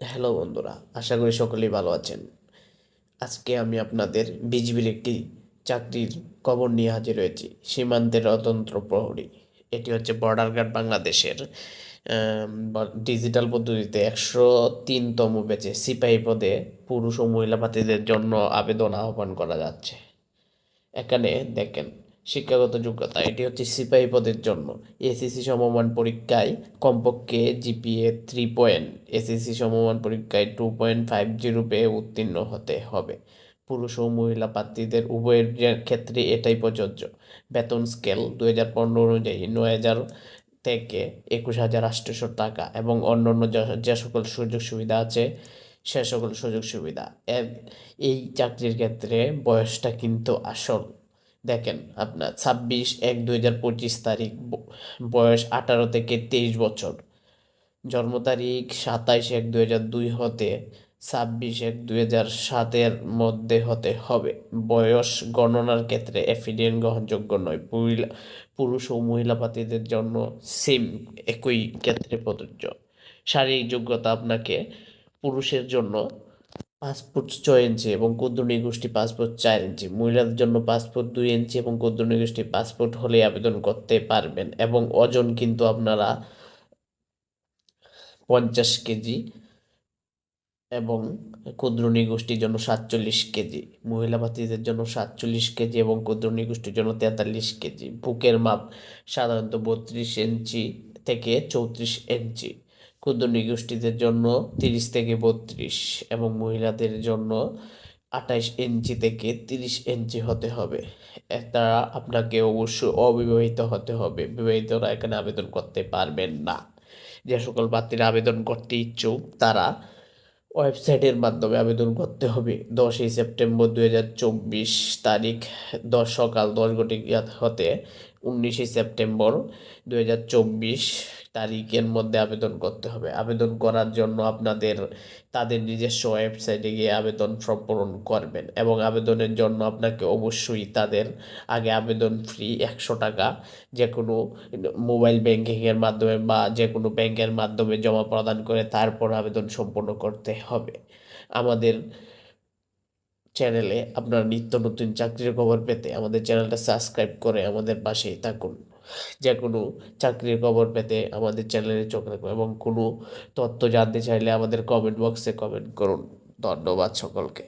Hello বন্ধুরা, আশা করি সকলেই ভালো আছেন। আজকে আমি আপনাদের বিজিবির একটি চাকরির খবর নিয়ে হাজির হয়েছি। সীমান্তের অতন্ত্র প্রহরী, এটি হচ্ছে বর্ডার গার্ড বাংলাদেশের ডিজিটাল পদ্ধতিতে 103তম ব্যাচে সিপাহী পদে পুরুষ ও মহিলা প্রার্থীদের জন্য আবেদন আহ্বান করা যাচ্ছে। এখানে দেখেন, শিক্ষাগত যোগ্যতা এটি হচ্ছে সিপাহী পদের জন্য এসএসসি সমমান পরীক্ষায় কমপক্ষে জিপিএ 3 পয়েন্ট, এসএসসি সমমান পরীক্ষায় 2.50 পেয়ে উত্তীর্ণ হতে হবে। পুরুষ ও মহিলা প্রার্থীদের উভয়ের ক্ষেত্রে এটাই প্রযোজ্য। বেতন স্কেল 2015 অনুযায়ী 9,000 থেকে 21,800 টাকা এবং অন্যান্য যে সকল সুযোগ সুবিধা আছে সে সকল সুযোগ সুবিধা। এই চাকরির ক্ষেত্রে বয়সটা কিন্তু আসল। দেখেন, আপনার 26/1/2025 তারিখ, বয়স 18 থেকে 23 বছর, জন্ম তারিখ 27/1/2002 হতে 26/1/2007 মধ্যে হতে হবে। বয়স গণনার ক্ষেত্রে এফিডেভিট গ্রহণযোগ্য নয়। পুরুষ ও মহিলা প্রার্থীদের জন্য সেম, একই ক্ষেত্রে প্রযোজ্য। শারীরিক যোগ্যতা আপনাকে পুরুষের জন্য পাসপোর্ট 6 ইঞ্চি এবং ক্ষুদ্র নিগোষ্ঠী পাসপোর্ট 4 ইঞ্চি, মহিলাদের জন্য পাসপোর্ট 2 ইঞ্চি এবং ক্ষুদ্র নিগোষ্ঠী পাসপোর্ট হলে আবেদন করতে পারবেন। এবং ওজন কিন্তু আপনারা 50 কেজি এবং ক্ষুদ্র নিগোষ্ঠীর জন্য 47 কেজি, মহিলা প্রার্থীদের জন্য 47 কেজি এবং ক্ষুদ্র নিগোষ্ঠীর জন্য 43 কেজি। বুকের মাপ সাধারণত 32 ইঞ্চি থেকে 34 ইঞ্চি, ক্ষুদ্র নিগোষ্ঠীদের জন্য 30 থেকে 32 এবং মহিলাদের জন্য 28 ইঞ্চি থেকে 30 ইঞ্চি হতে হবে। এটা আপনাকে অবশ্যই অবিবাহিত হতে হবে, বিবাহিতরা এখানে আবেদন করতে পারবেন না। যে সকল প্রার্থীরা আবেদন করতে ইচ্ছুক তারা ওয়েবসাইটের মাধ্যমে আবেদন করতে হবে। 10 সেপ্টেম্বর 2024 তারিখ, সকাল 10 ঘটিকা হতে 19 সেপ্টেম্বর 2024 তারিখের মধ্যে আবেদন করতে হবে। আবেদন করার জন্য আপনাদের তাদের নিজস্ব ওয়েবসাইটে গিয়ে আবেদন ফর্ম পূরণ করবেন এবং আবেদনের জন্য আপনাকে অবশ্যই তাদের আগে আবেদন ফি 100 টাকা যে কোনো মোবাইল ব্যাংকিংয়ের মাধ্যমে বা যে কোনো ব্যাংকের মাধ্যমে জমা প্রদান করে তারপর আবেদন সম্পন্ন করতে হবে। আমাদের চ্যানেলে আপনার নিত্য নতুন চাকরির খবর পেতে আমাদের চ্যানেলটা সাবস্ক্রাইব করে আমাদের পাশেই থাকুন। যে কোনো চাকরির খবর পেতে আমাদের চ্যানেলে চোখ রাখুন এবং কোনো তথ্য জানতে চাইলে আমাদের কমেন্ট বক্সে কমেন্ট করুন। ধন্যবাদ সকলকে।